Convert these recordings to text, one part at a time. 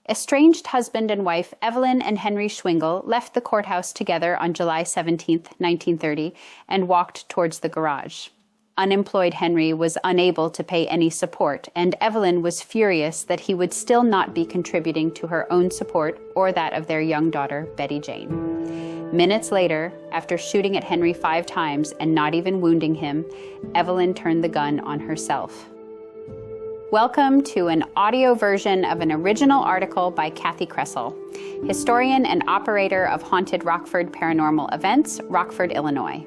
Estranged husband and wife Evelyn and Henry Schwingle left the courthouse together on July 17, 1930, and walked towards the garage. Unemployed Henry was unable to pay any support, and Evelyn was furious that he would still not be contributing to her own support or that of their young daughter, Betty Jane. Minutes later, after shooting at Henry 5 times and not even wounding him, Evelyn turned the gun on herself. Welcome to an audio version of an original article by Kathi Kresol, historian and operator of Haunted Rockford Paranormal Events, Rockford, Illinois.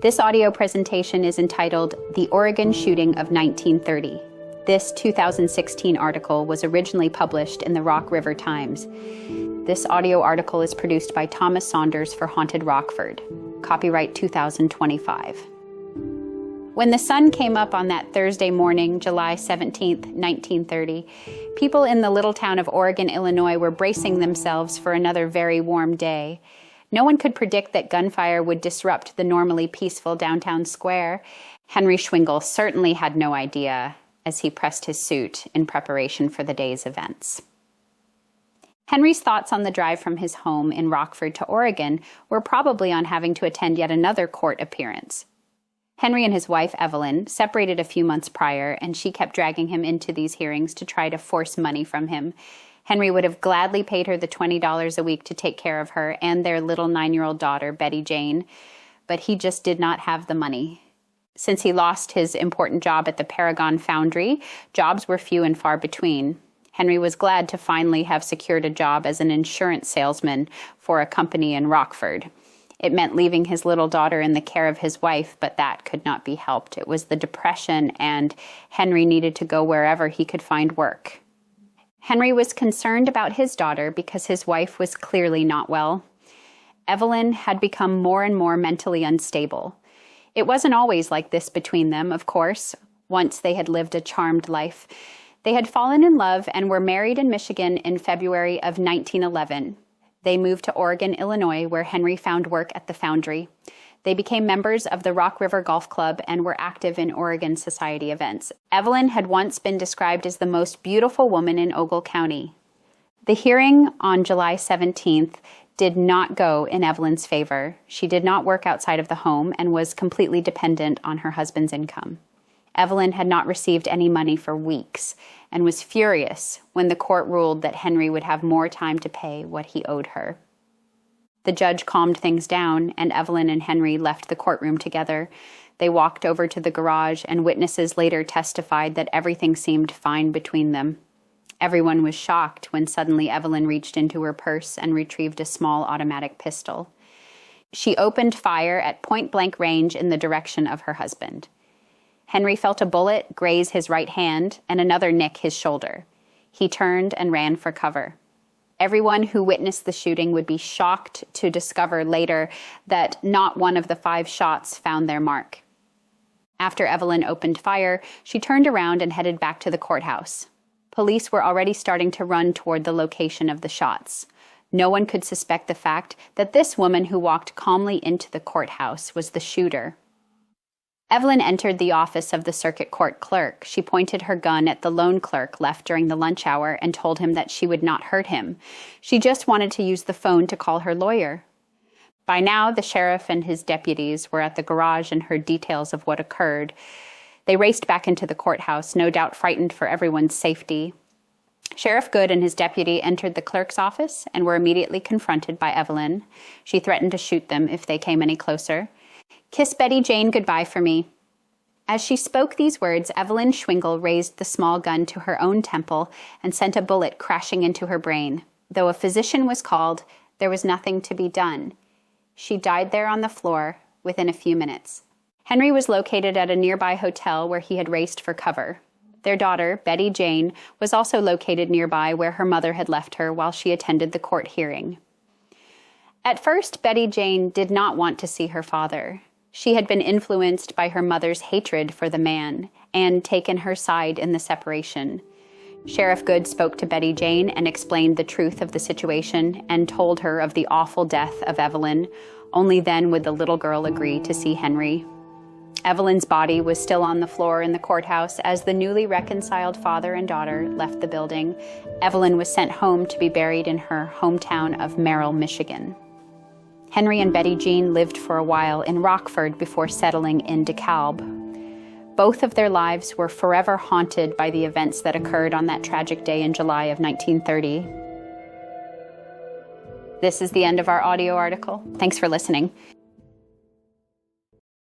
This audio presentation is entitled The Oregon Shooting of 1930. This 2016 article was originally published in the Rock River Times. This audio article is produced by Thomas Saunders for Haunted Rockford. Copyright 2025. When the sun came up on that Thursday morning, July 17, 1930, people in the little town of Oregon, Illinois were bracing themselves for another very warm day. No one could predict that gunfire would disrupt the normally peaceful downtown square. Henry Schwingle certainly had no idea as he pressed his suit in preparation for the day's events. Henry's thoughts on the drive from his home in Rockford to Oregon were probably on having to attend yet another court appearance. Henry and his wife, Evelyn, separated a few months prior, and she kept dragging him into these hearings to try to force money from him. Henry would have gladly paid her the $20 a week to take care of her and their little 9-year-old daughter, Betty Jane, but he just did not have the money. Since he lost his important job at the Paragon Foundry, jobs were few and far between. Henry was glad to finally have secured a job as an insurance salesman for a company in Rockford. It meant leaving his little daughter in the care of his wife, but that could not be helped. It was the Depression, and Henry needed to go wherever he could find work. Henry was concerned about his daughter because his wife was clearly not well. Evelyn had become more and more mentally unstable. It wasn't always like this between them, of course. Once they had lived a charmed life. They had fallen in love and were married in Michigan in February of 1911. They moved to Oregon, Illinois, where Henry found work at the foundry. They became members of the Rock River Golf Club and were active in Oregon Society events. Evelyn had once been described as the most beautiful woman in Ogle County. The hearing on July 17th did not go in Evelyn's favor. She did not work outside of the home and was completely dependent on her husband's income. Evelyn had not received any money for weeks and was furious when the court ruled that Henry would have more time to pay what he owed her. The judge calmed things down, and Evelyn and Henry left the courtroom together. They walked over to the garage, and witnesses later testified that everything seemed fine between them. Everyone was shocked when suddenly Evelyn reached into her purse and retrieved a small automatic pistol. She opened fire at point-blank range in the direction of her husband. Henry felt a bullet graze his right hand and another nick his shoulder. He turned and ran for cover. Everyone who witnessed the shooting would be shocked to discover later that not one of the 5 shots found their mark. After Evelyn opened fire, she turned around and headed back to the courthouse. Police were already starting to run toward the location of the shots. No one could suspect the fact that this woman who walked calmly into the courthouse was the shooter. Evelyn entered the office of the circuit court clerk. She pointed her gun at the lone clerk left during the lunch hour and told him that she would not hurt him. She just wanted to use the phone to call her lawyer. By now, the sheriff and his deputies were at the garage and heard details of what occurred. They raced back into the courthouse, no doubt frightened for everyone's safety. Sheriff Good and his deputy entered the clerk's office and were immediately confronted by Evelyn. She threatened to shoot them if they came any closer. "Kiss Betty Jane goodbye for me." As she spoke these words, Evelyn Schwingle raised the small gun to her own temple and sent a bullet crashing into her brain. Though a physician was called, there was nothing to be done. She died there on the floor within a few minutes. Henry was located at a nearby hotel where he had raced for cover. Their daughter, Betty Jane, was also located nearby where her mother had left her while she attended the court hearing. At first, Betty Jane did not want to see her father. She had been influenced by her mother's hatred for the man and taken her side in the separation. Sheriff Good spoke to Betty Jane and explained the truth of the situation and told her of the awful death of Evelyn. Only then would the little girl agree to see Henry. Evelyn's body was still on the floor in the courthouse as the newly reconciled father and daughter left the building. Evelyn was sent home to be buried in her hometown of Merrill, Michigan. Henry and Betty Jean lived for a while in Rockford before settling in DeKalb. Both of their lives were forever haunted by the events that occurred on that tragic day in July of 1930. This is the end of our audio article. Thanks for listening.